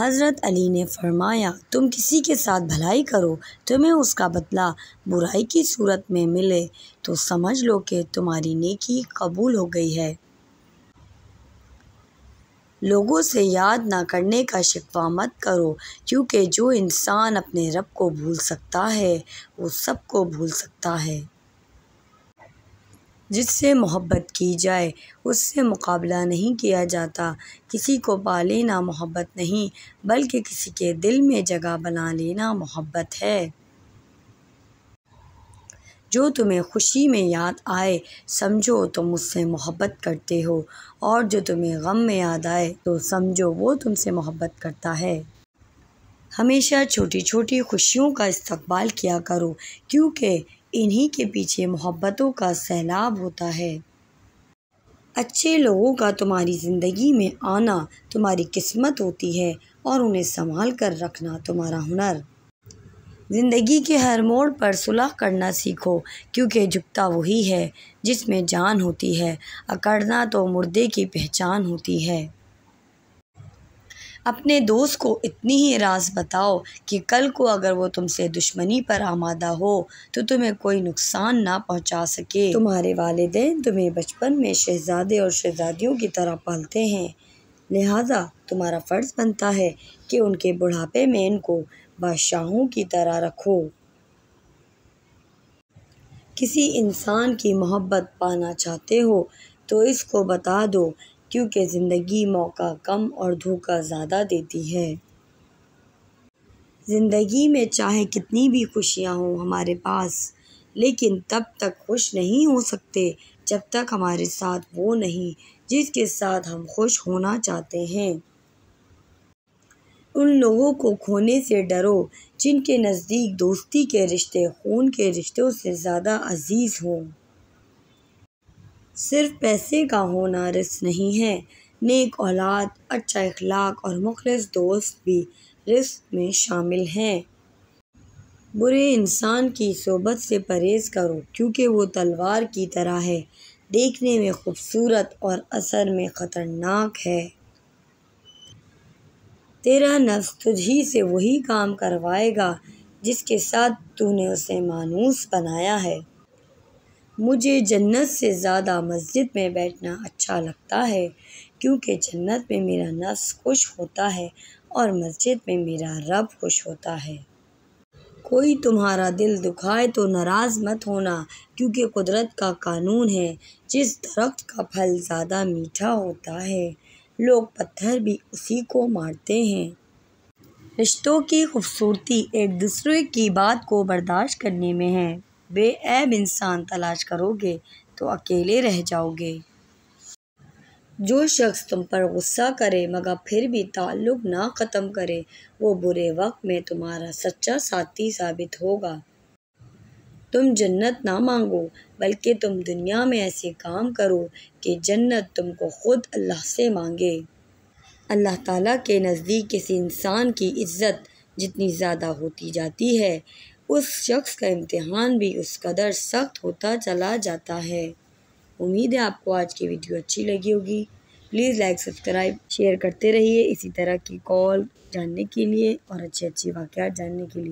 हज़रत अली ने फरमाया, तुम किसी के साथ भलाई करो, तुम्हें उसका बदला बुराई की सूरत में मिले तो समझ लो कि तुम्हारी नेकी कबूल हो गई है। लोगों से याद ना करने का शिकवा मत करो, क्योंकि जो इंसान अपने रब को भूल सकता है वो सबको भूल सकता है। जिससे मोहब्बत की जाए उससे मुकाबला नहीं किया जाता। किसी को पा लेना मोहब्बत नहीं, बल्कि किसी के दिल में जगह बना लेना मोहब्बत है। जो तुम्हें खुशी में याद आए समझो तुम मुझसे मोहब्बत करते हो, और जो तुम्हें गम में याद आए तो समझो वो तुमसे मोहब्बत करता है। हमेशा छोटी छोटी खुशियों का इस्तकबाल किया करो, क्योंकि इन्हीं के पीछे मोहब्बतों का सैलाब होता है। अच्छे लोगों का तुम्हारी ज़िंदगी में आना तुम्हारी किस्मत होती है, और उन्हें संभाल कर रखना तुम्हारा हुनर। ज़िंदगी के हर मोड़ पर सुलह करना सीखो, क्योंकि झुकता वही है जिसमें जान होती है, अकड़ना तो मुर्दे की पहचान होती है। अपने दोस्त को इतनी ही राज बताओ कि कल को अगर वो तुमसे दुश्मनी पर आमादा हो तो तुम्हें कोई नुकसान ना पहुंचा सके। तुम्हारे वालिदैन तुम्हें बचपन में शहजादे और शहजादियों की तरह पालते हैं, लिहाजा तुम्हारा फ़र्ज़ बनता है कि उनके बुढ़ापे में इनको बादशाहों की तरह रखो। किसी इंसान की मोहब्बत पाना चाहते हो तो इसको बता दो, क्योंकि ज़िंदगी मौका कम और धोखा ज़्यादा देती है। ज़िंदगी में चाहे कितनी भी खुशियाँ हों हमारे पास, लेकिन तब तक खुश नहीं हो सकते जब तक हमारे साथ वो नहीं जिसके साथ हम खुश होना चाहते हैं। उन लोगों को खोने से डरो जिनके नज़दीक दोस्ती के रिश्ते खून के रिश्तों से ज़्यादा अजीज़ हों। सिर्फ पैसे का होना रिस्क नहीं है, नेक औलाद, अच्छा इखलाक और मुखलिस दोस्त भी रिस्क में शामिल हैं। बुरे इंसान की सोबत से परहेज़ करो, क्योंकि वो तलवार की तरह है, देखने में खूबसूरत और असर में ख़तरनाक है। तेरा नफ्स तुझी से वही काम करवाएगा जिसके साथ तूने उसे मानूस बनाया है। मुझे जन्नत से ज़्यादा मस्जिद में बैठना अच्छा लगता है, क्योंकि जन्नत में मेरा नफ्स खुश होता है और मस्जिद में मेरा रब खुश होता है। कोई तुम्हारा दिल दुखाए तो नाराज़ मत होना, क्योंकि कुदरत का कानून है, जिस दरख्त का फल ज़्यादा मीठा होता है लोग पत्थर भी उसी को मारते हैं। रिश्तों की खूबसूरती एक दूसरे की बात को बर्दाश्त करने में है। बेऐब इंसान तलाश करोगे तो अकेले रह जाओगे। जो शख्स तुम पर गुस्सा करे मगर फिर भी ताल्लुक़ ना ख़त्म करे, वो बुरे वक्त में तुम्हारा सच्चा साथी साबित होगा। तुम जन्नत ना मांगो, बल्कि तुम दुनिया में ऐसे काम करो कि जन्नत तुमको खुद अल्लाह से मांगे। अल्लाह ताला के नज़दीक किसी इंसान की इज़्ज़त जितनी ज़्यादा होती जाती है, उस शख्स का इम्तिहान भी उस कदर सख्त होता चला जाता है। उम्मीद है आपको आज की वीडियो अच्छी लगी होगी। प्लीज़ लाइक, सब्सक्राइब, शेयर करते रहिए इसी तरह की कॉल जानने के लिए और अच्छे वाक़यात जानने के लिए।